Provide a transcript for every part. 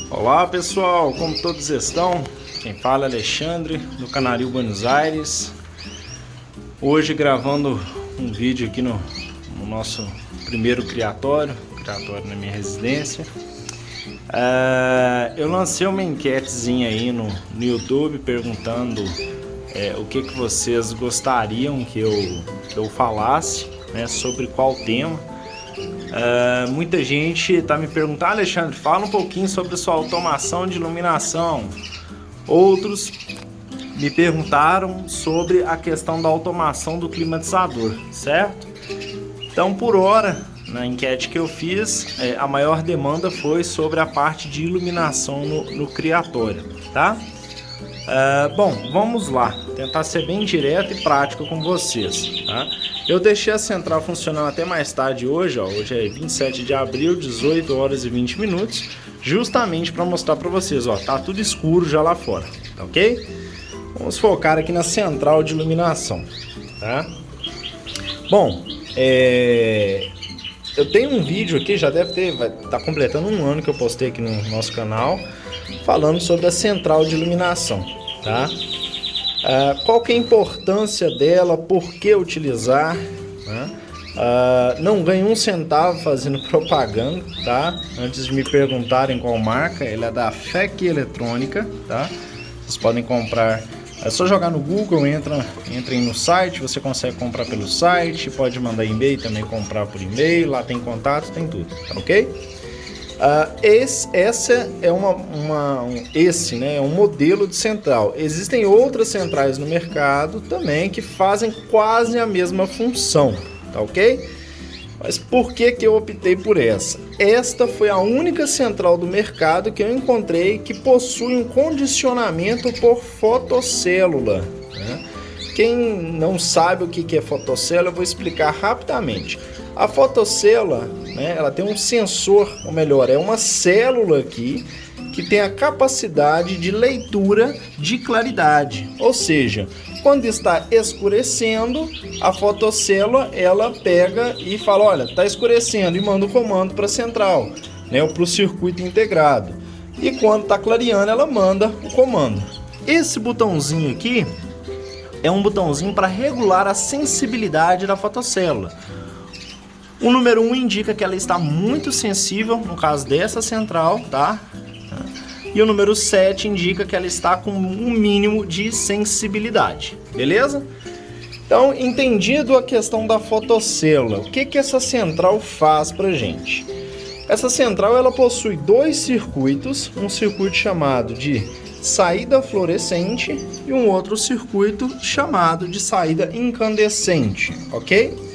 Olá pessoal, como todos estão? Quem fala é Alexandre, do Canarinho Buenos Aires. Hoje gravando um vídeo aqui no nosso primeiro criatório na minha residência. Eu lancei uma enquetezinha aí no YouTube perguntando o que vocês gostariam que eu falasse, né, sobre qual tema. Muita gente está me perguntando: Alexandre, fala um pouquinho sobre a sua automação de iluminação. Outros me perguntaram sobre a questão da automação do climatizador, certo? Então, por hora, na enquete que eu fiz, a maior demanda foi sobre a parte de iluminação no criatório, tá? Bom, vamos lá, tentar ser bem direto e prático com vocês, tá? Eu deixei a central funcionando até mais tarde hoje, ó. Hoje é 27 de abril, 18 horas e 20 minutos, justamente para mostrar para vocês, ó, tá tudo escuro já lá fora, tá ok? Vamos focar aqui na central de iluminação, tá? Bom, eu tenho um vídeo aqui, já vai estar completando um ano que eu postei aqui no nosso canal, falando sobre a central de iluminação, tá? Qual que é a importância dela, por que utilizar, né? Não ganho um centavo fazendo propaganda, tá? Antes de me perguntarem qual marca, ela é da FEC Eletrônica, tá? Vocês podem comprar, é só jogar no Google, entrem no site, você consegue comprar pelo site, pode mandar e-mail também, comprar por e-mail, lá tem contato, tem tudo, tá ok? Essa é um modelo de central. Existem outras centrais no mercado também que fazem quase a mesma função, tá ok? Mas por que eu optei por essa? Esta foi a única central do mercado que eu encontrei que possui um condicionamento por fotocélula, né? Quem não sabe o que é fotocélula, eu vou explicar rapidamente. A fotocélula, né, ela tem um sensor, ou melhor, é uma célula aqui que tem a capacidade de leitura de claridade. Ou seja, quando está escurecendo, a fotocélula ela pega e fala: olha, está escurecendo, e manda o comando para a central, né, ou para o circuito integrado. E quando está clareando, ela manda o comando. Esse botãozinho aqui é um botãozinho para regular a sensibilidade da fotocélula. O número 1 indica que ela está muito sensível, no caso dessa central, tá? E o número 7 indica que ela está com um mínimo de sensibilidade, beleza? Então, entendido a questão da fotocélula, o que essa central faz pra gente? Essa central ela possui dois circuitos, um circuito chamado de saída fluorescente e um outro circuito chamado de saída incandescente, ok?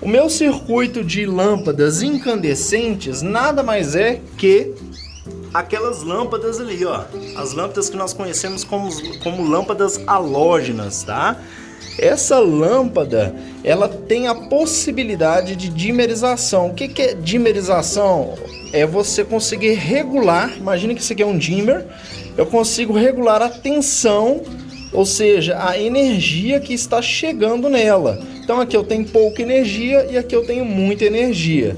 O meu circuito de lâmpadas incandescentes nada mais é que aquelas lâmpadas ali, ó, as lâmpadas que nós conhecemos como lâmpadas halógenas, tá? Essa lâmpada, ela tem a possibilidade de dimerização. O que é dimerização? É você conseguir regular, imagina que isso aqui é um dimmer, eu consigo regular a tensão, ou seja, a energia que está chegando nela. Então aqui eu tenho pouca energia e aqui eu tenho muita energia.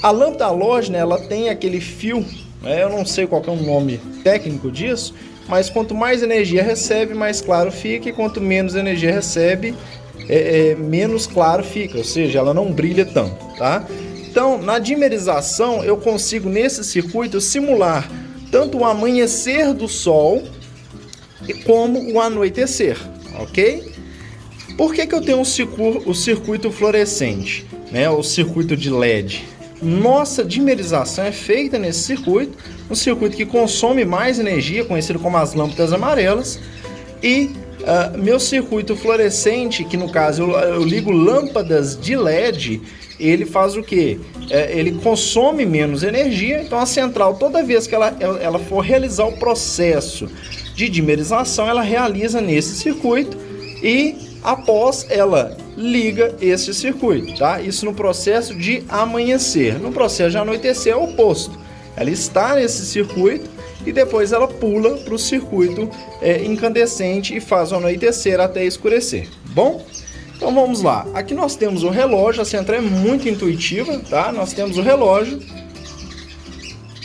A lâmpada halógena, ela tem aquele fio, né? Eu não sei qual é o nome técnico disso, mas quanto mais energia recebe, mais claro fica, e quanto menos energia recebe, menos claro fica, ou seja, ela não brilha tanto, tá? Então, na dimerização, eu consigo nesse circuito simular tanto o amanhecer do sol como o anoitecer, ok? Por que eu tenho o circuito fluorescente, né, o circuito de LED? Nossa dimerização é feita nesse circuito, um circuito que consome mais energia, conhecido como as lâmpadas amarelas, e meu circuito fluorescente, que no caso eu ligo lâmpadas de LED, ele faz o quê? Ele consome menos energia, então a central, toda vez que ela for realizar o processo de dimerização, ela realiza nesse circuito e após ela liga esse circuito, tá? Isso no processo de amanhecer. No processo de anoitecer é o oposto. Ela está nesse circuito e depois ela pula para o circuito incandescente e faz o anoitecer até escurecer. Bom? Então vamos lá. Aqui nós temos o relógio, a central é muito intuitiva, tá? Nós temos o relógio.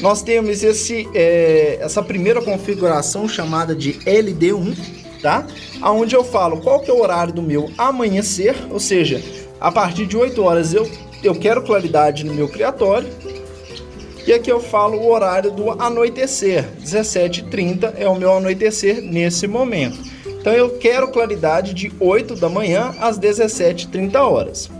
nós temos essa primeira configuração chamada de LD1, tá? Onde eu falo qual que é o horário do meu amanhecer, ou seja, a partir de 8 horas eu quero claridade no meu criatório. E aqui eu falo o horário do anoitecer, 17h30 é o meu anoitecer nesse momento. Então eu quero claridade de 8 da manhã às 17h30 horas.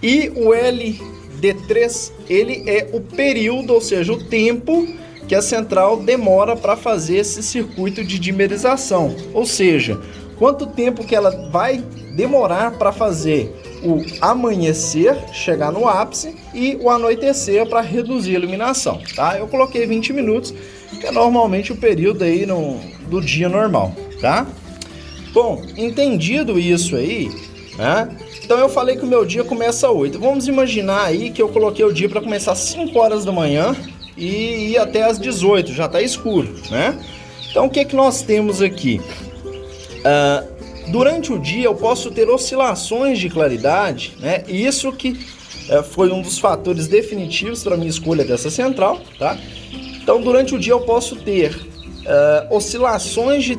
E o LD3, ele é o período, ou seja, o tempo que a central demora para fazer esse circuito de dimerização. Ou seja, quanto tempo que ela vai demorar para fazer o amanhecer, chegar no ápice, e o anoitecer para reduzir a iluminação, tá? Eu coloquei 20 minutos, que é normalmente o período aí do dia normal, tá? Bom, entendido isso aí, né? Então eu falei que o meu dia começa às 8. Vamos imaginar aí que eu coloquei o dia para começar às 5 horas da manhã e ir até às 18, já está escuro, né? Então o que nós temos aqui? Durante o dia eu posso ter oscilações de claridade, né? Isso que foi um dos fatores definitivos para a minha escolha dessa central, tá? Então durante o dia eu posso ter oscilações de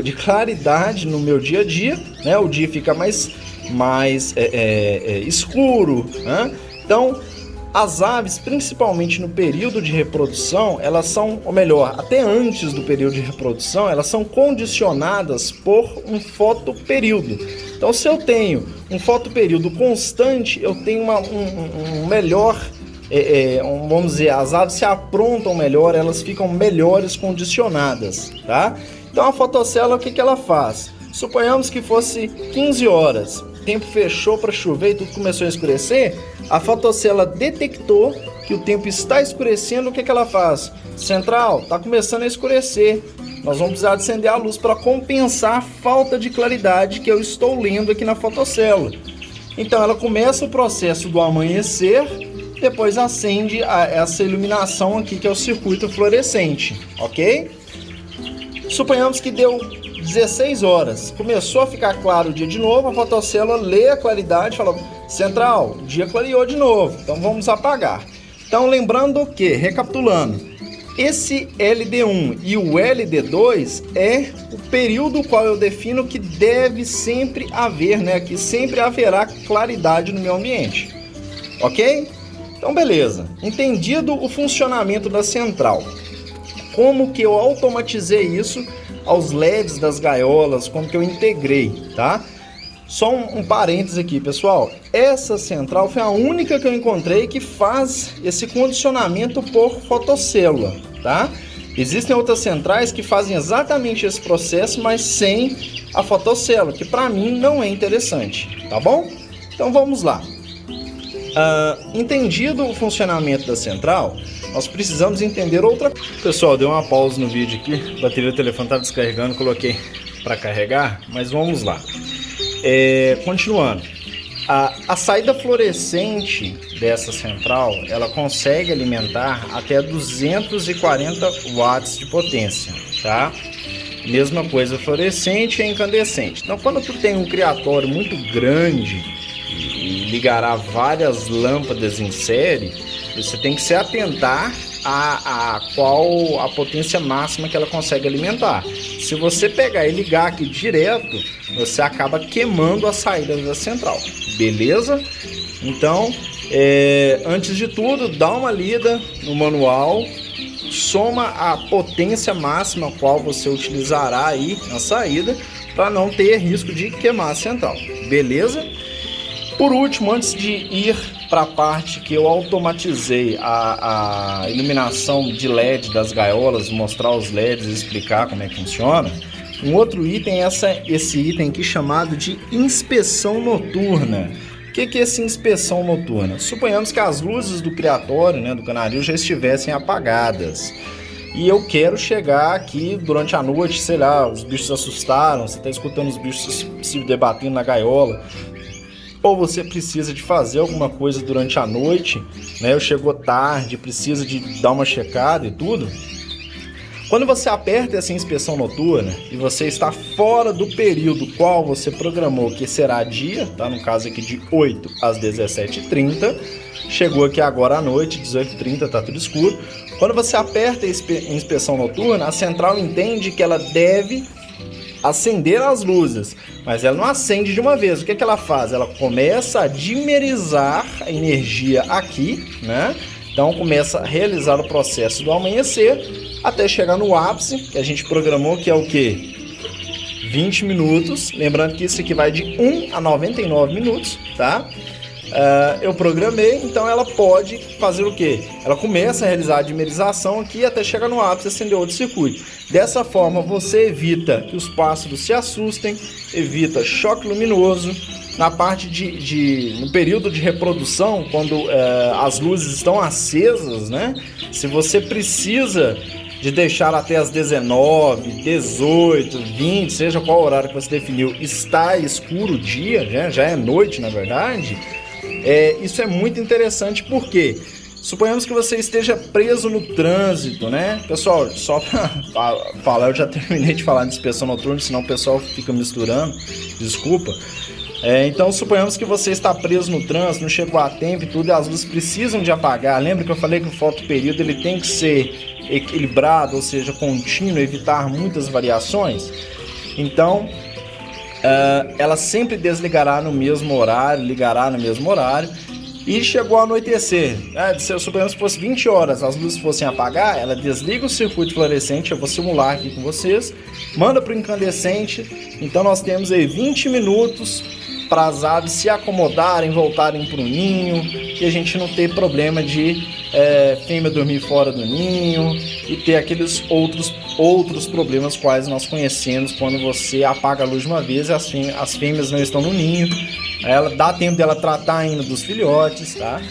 de claridade no meu dia a dia, né? O dia fica mais escuro, né? Então as aves, principalmente no período de reprodução, elas são, ou melhor, até antes do período de reprodução, elas são condicionadas por um fotoperíodo. Então, se eu tenho um fotoperíodo constante, eu tenho um melhor, vamos dizer, as aves se aprontam melhor, elas ficam melhores condicionadas, tá? Então, a fotocélula, o que ela faz? Suponhamos que fosse 15 horas, o tempo fechou para chover e tudo começou a escurecer, a fotocélula detectou que o tempo está escurecendo, o que ela faz? Central, está começando a escurecer, nós vamos precisar acender a luz para compensar a falta de claridade que eu estou lendo aqui na fotocélula. Então ela começa o processo do amanhecer, depois acende essa iluminação aqui que é o circuito fluorescente, ok? Suponhamos que deu 16 horas, começou a ficar claro o dia de novo, a fotocélula lê a claridade e fala: central, o dia clareou de novo, então vamos apagar. Então lembrando que, recapitulando, esse LD1 e o LD2 é o período qual eu defino que deve sempre haver, né? Que sempre haverá claridade no meu ambiente, ok? Então beleza, entendido o funcionamento da central, como que eu automatizei isso aos LEDs das gaiolas, como que eu integrei, tá? Só um parênteses aqui, pessoal. Essa central foi a única que eu encontrei que faz esse condicionamento por fotocélula, tá? Existem outras centrais que fazem exatamente esse processo, mas sem a fotocélula, que para mim não é interessante, tá bom? Então vamos lá. Entendido o funcionamento da central, nós precisamos entender outra coisa. Pessoal, deu uma pausa no vídeo aqui, a bateria do telefone estava descarregando, coloquei para carregar, mas vamos lá. Continuando, a saída fluorescente dessa central, ela consegue alimentar até 240 watts de potência, tá? Mesma coisa fluorescente e incandescente. Então, quando tu tem um criatório muito grande e ligará várias lâmpadas em série, você tem que se atentar a qual a potência máxima que ela consegue alimentar. Se você pegar e ligar aqui direto, você acaba queimando a saída da central, beleza? Então, antes de tudo, dá uma lida no manual, soma a potência máxima qual você utilizará aí na saída, para não ter risco de queimar a central, beleza? Por último, antes de ir para a parte que eu automatizei a iluminação de LED das gaiolas, mostrar os LEDs e explicar como é que funciona, um outro item é esse item aqui chamado de inspeção noturna. O que é essa inspeção noturna? Suponhamos que as luzes do criatório, né, do canaril, já estivessem apagadas. E eu quero chegar aqui durante a noite, sei lá, os bichos se assustaram, você está escutando os bichos se debatendo na gaiola, ou você precisa de fazer alguma coisa durante a noite, né? Chegou tarde, precisa de dar uma checada e tudo. Quando você aperta essa inspeção noturna e você está fora do período qual você programou que será dia, tá? No caso aqui de 8 às 17h30, chegou aqui agora à noite, 18h30, tá tudo escuro. Quando você aperta a inspeção noturna, a central entende que ela deve acender as luzes, mas ela não acende de uma vez. O que ela faz? Ela começa a dimerizar a energia aqui, né? Então começa a realizar o processo do amanhecer até chegar no ápice, que a gente programou que é o quê? 20 minutos. Lembrando que isso aqui vai de 1 a 99 minutos, tá? Eu programei, então ela pode fazer o quê? Ela começa a realizar a dimerização aqui até chegar no ápice e acender outro circuito. Dessa forma você evita que os pássaros se assustem, evita choque luminoso. Na parte no período de reprodução, quando as luzes estão acesas, né? Se você precisa de deixar até as 19, 18, 20, seja qual horário que você definiu, está escuro o dia, né? Já é noite na verdade. Isso é muito interessante porque suponhamos que você esteja preso no trânsito, né? Pessoal, só para falar, eu já terminei de falar de inspeção noturna, senão o pessoal fica misturando, desculpa. Então suponhamos que você está preso no trânsito, não chegou a tempo e tudo, e as luzes precisam de apagar. Lembra que eu falei que o fotoperíodo ele tem que ser equilibrado, ou seja, contínuo, evitar muitas variações? Então ela sempre desligará no mesmo horário, ligará no mesmo horário. E chegou a anoitecer, suponhamos que fosse 20 horas, as luzes fossem apagar, ela desliga o circuito fluorescente, eu vou simular aqui com vocês, manda para o incandescente. Então nós temos aí 20 minutos para as aves se acomodarem, voltarem para o ninho, e a gente não ter problema de fêmea dormir fora do ninho e ter aqueles outros problemas quais nós conhecemos quando você apaga a luz de uma vez e as fêmeas não estão no ninho. Ela dá tempo dela tratar ainda dos filhotes, tá?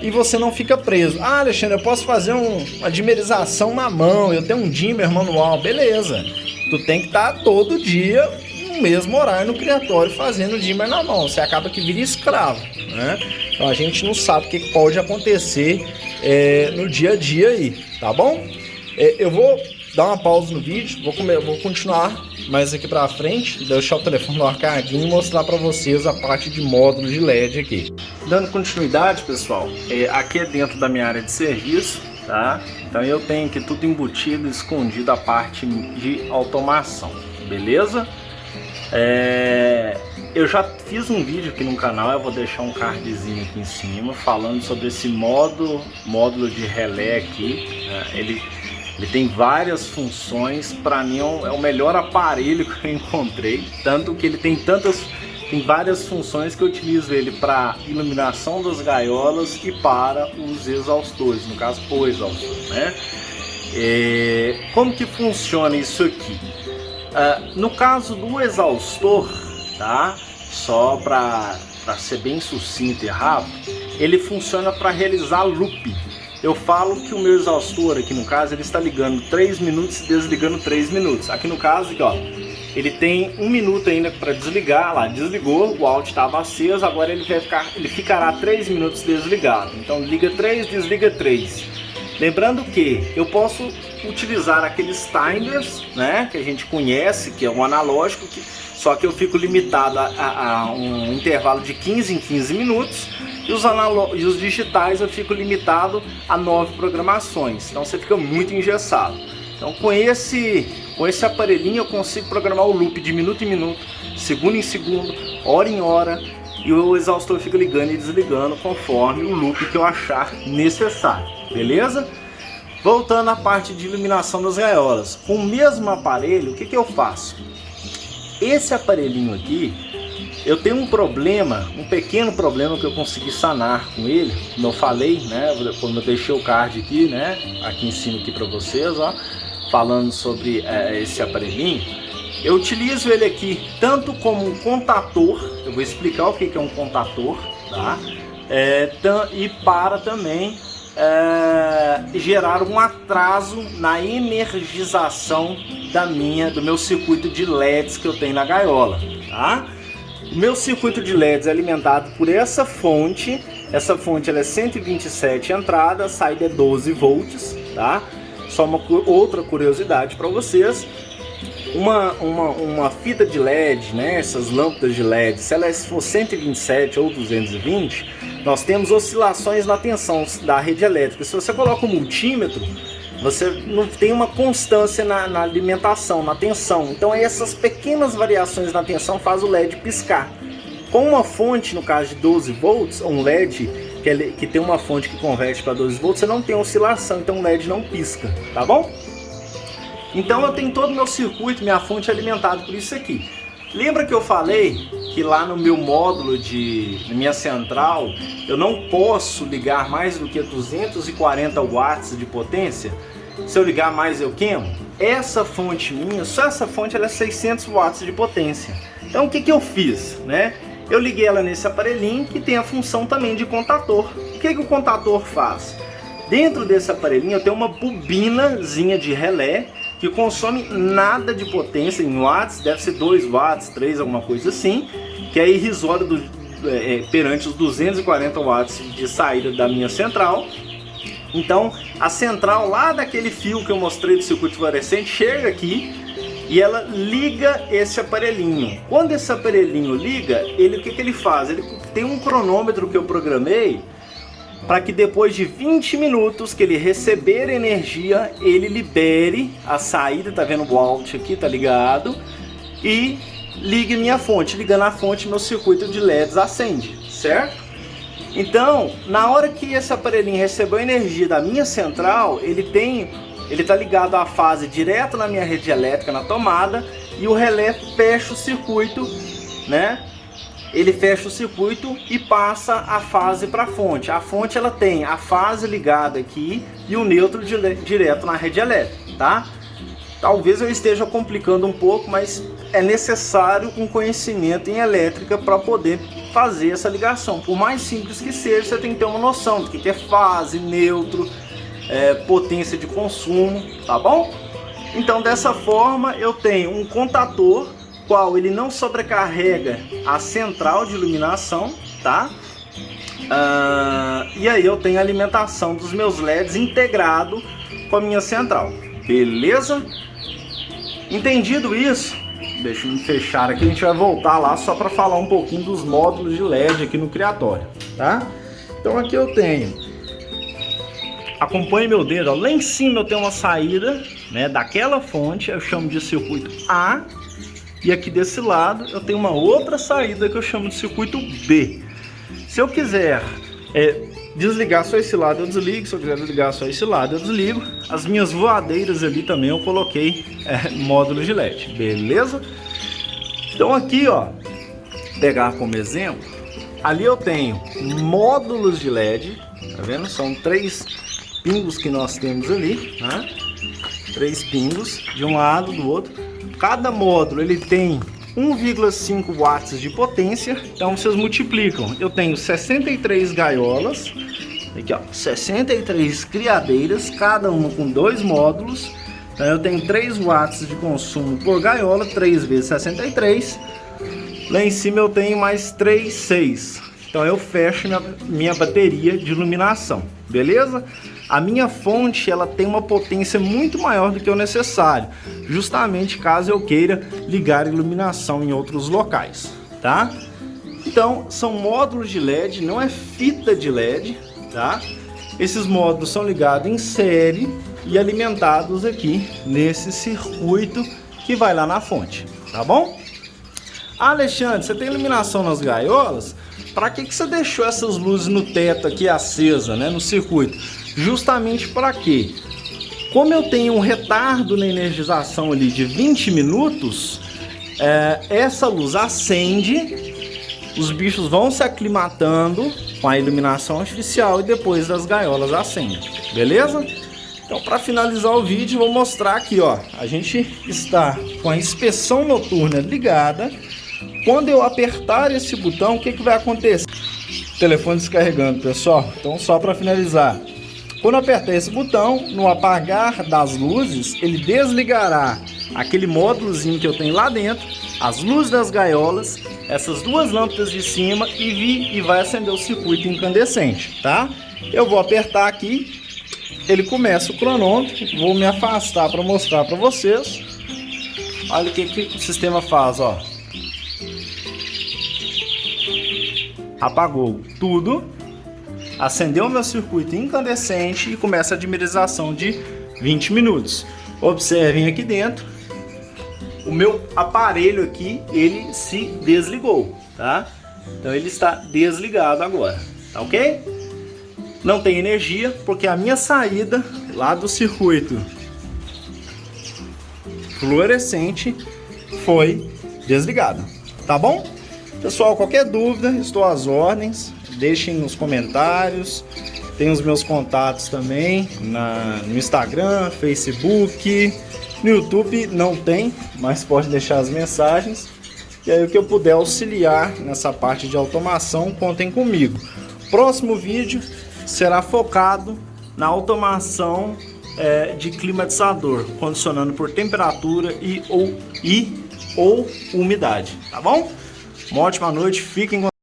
E você não fica preso. Alexandre, eu posso fazer uma dimerização na mão, eu tenho um dimmer manual, beleza. Tu tem que estar todo dia no mesmo horário no criatório fazendo dimmer na mão, você acaba que vira escravo, né? Então a gente não sabe o que pode acontecer no dia a dia aí, tá bom? Eu vou dar uma pausa no vídeo, vou continuar mais aqui pra frente, deixar o telefone no arcadinho e mostrar pra vocês a parte de módulo de LED aqui. Dando continuidade, pessoal, aqui é dentro da minha área de serviço, tá? Então eu tenho aqui tudo embutido, escondido a parte de automação, beleza? Eu já fiz um vídeo aqui no canal, eu vou deixar um cardzinho aqui em cima falando sobre esse módulo de relé aqui, né? Ele tem várias funções, para mim é o melhor aparelho que eu encontrei, tanto que ele tem várias funções que eu utilizo ele para iluminação das gaiolas e para os exaustores, no caso o exaustor, né? Como que funciona isso aqui? No caso do exaustor, tá? Só para ser bem sucinto e rápido, ele funciona para realizar loop. Eu falo que o meu exaustor aqui no caso, ele está ligando 3 minutos e desligando 3 minutos. Aqui no caso, aqui, ó, ele tem 1 minuto ainda para desligar, lá desligou, o out estava aceso, agora ele ficará 3 minutos desligado. Então liga 3, desliga 3. Lembrando que eu posso utilizar aqueles timers, né, que a gente conhece, que é um analógico, só que eu fico limitado a um intervalo de 15 em 15 minutos. E os digitais eu fico limitado a 9 programações, então você fica muito engessado. Então com esse aparelhinho eu consigo programar o loop de minuto em minuto, segundo em segundo, hora em hora, e o exaustor fica ligando e desligando conforme o loop que eu achar necessário, beleza? Voltando à parte de iluminação das gaiolas, com o mesmo aparelho, o que eu faço? Esse aparelhinho aqui, eu tenho um pequeno problema que eu consegui sanar com ele, como eu falei, né? Quando eu deixei o card aqui, né? Aqui em cima aqui para vocês, ó, falando sobre esse aparelhinho. Eu utilizo ele aqui tanto como um contator, eu vou explicar o que é um contator, tá? E para também gerar um atraso na energização do meu circuito de LEDs que eu tenho na gaiola, tá? O meu circuito de LEDs é alimentado por essa fonte ela é 127 entrada, saída é 12 volts, tá? só uma outra curiosidade para vocês. Uma fita de LED, né, essas lâmpadas de LED, se ela for 127 ou 220, nós temos oscilações na tensão da rede elétrica. Se você coloca um multímetro, você não tem uma constância na alimentação, na tensão. Então essas pequenas variações na tensão faz o LED piscar. Com uma fonte, no caso de 12 volts, um LED que tem uma fonte que converte para 12 volts, você não tem oscilação, então o LED não pisca, tá bom? Então eu tenho todo o meu circuito, minha fonte alimentada por isso aqui. Lembra que eu falei que lá no meu módulo na minha central, eu não posso ligar mais do que 240 watts de potência? Se eu ligar mais eu queimo? Essa fonte minha, só essa fonte, ela é 600 watts de potência. Então o que eu fiz, né? Eu liguei ela nesse aparelhinho que tem a função também de contator. O que o contator faz? Dentro desse aparelhinho eu tenho uma bobinazinha de relé que consome nada de potência em watts, deve ser 2 watts, 3, alguma coisa assim, que é irrisório perante os 240 watts de saída da minha central. Então a central lá daquele fio que eu mostrei do circuito fluorescente chega aqui e ela liga esse aparelhinho. Quando esse aparelhinho liga, o que ele faz? Ele tem um cronômetro que eu programei para que depois de 20 minutos que ele receber energia, ele libere a saída, tá vendo o out aqui, tá ligado? E ligue minha fonte. Ligando a fonte, meu circuito de LEDs acende, certo? Então, na hora que esse aparelhinho recebeu energia da minha central, ele tá ligado à fase direto na minha rede elétrica, na tomada, e o relé fecha o circuito, né? Ele fecha o circuito e passa a fase para a fonte. A fonte ela tem a fase ligada aqui e o neutro direto na rede elétrica, tá? Talvez eu esteja complicando um pouco, mas é necessário um conhecimento em elétrica para poder fazer essa ligação. Por mais simples que seja, você tem que ter uma noção do que é fase, neutro, potência de consumo, tá bom? Então dessa forma eu tenho um contator qual ele não sobrecarrega a central de iluminação, tá? E aí eu tenho a alimentação dos meus LEDs integrado com a minha central, beleza? Entendido isso? Deixa eu fechar aqui, a gente vai voltar lá só para falar um pouquinho dos módulos de LED aqui no criatório, tá? Então aqui eu tenho, acompanhe meu dedo, ó, lá em cima eu tenho uma saída, né, daquela fonte, eu chamo de circuito A. E aqui desse lado eu tenho uma outra saída que eu chamo de circuito B. Se eu quiser desligar só esse lado, eu desligo. Se eu quiser desligar só esse lado, eu desligo. As minhas voadeiras ali também eu coloquei módulos de LED, beleza? Então aqui, ó, pegar como exemplo, ali eu tenho módulos de LED, tá vendo? São 3 pingos que nós temos ali, né? 3 pingos de um lado, do outro. Cada módulo ele tem 1,5 watts de potência, então vocês multiplicam. Eu tenho 63 gaiolas, aqui ó, 63 criadeiras, cada uma com 2 módulos. Então eu tenho 3 watts de consumo por gaiola, 3 vezes 63. Lá em cima eu tenho mais 3, 6. Então eu fecho minha bateria de iluminação, beleza? A minha fonte ela tem uma potência muito maior do que o necessário, justamente caso eu queira ligar iluminação em outros locais, tá? Então são módulos de LED, não é fita de LED, tá? Esses módulos são ligados em série e alimentados aqui nesse circuito que vai lá na fonte, tá bom? Ah, Alexandre, você tem iluminação nas gaiolas? Para que você deixou essas luzes no teto aqui acesa, né, no circuito? Justamente para quê? Como eu tenho um retardo na energização ali de 20 minutos, essa luz acende, os bichos vão se aclimatando com a iluminação artificial e depois das gaiolas acende, beleza? Então, para finalizar o vídeo, vou mostrar aqui, ó, a gente está com a inspeção noturna ligada. Quando eu apertar esse botão, o que vai acontecer? O telefone descarregando, pessoal. Então, só para finalizar, quando eu apertar esse botão, no apagar das luzes, ele desligará aquele módulozinho que eu tenho lá dentro, as luzes das gaiolas, essas 2 lâmpadas de cima e vai acender o circuito incandescente, tá? Eu vou apertar aqui, ele começa o cronômetro. Vou me afastar para mostrar para vocês. Olha o que o sistema faz, ó. Apagou tudo, acendeu o meu circuito incandescente e começa a dimerização de 20 minutos. Observem aqui dentro, o meu aparelho aqui, ele se desligou, tá? Então ele está desligado agora, tá ok? Não tem energia porque a minha saída lá do circuito fluorescente foi desligada, tá bom? Pessoal, qualquer dúvida, estou às ordens, deixem nos comentários, tem os meus contatos também no Instagram, Facebook, no YouTube não tem, mas pode deixar as mensagens, e aí o que eu puder auxiliar nessa parte de automação, contem comigo. Próximo vídeo será focado na automação de climatizador, condicionando por temperatura ou umidade, tá bom? Uma ótima noite, fiquem com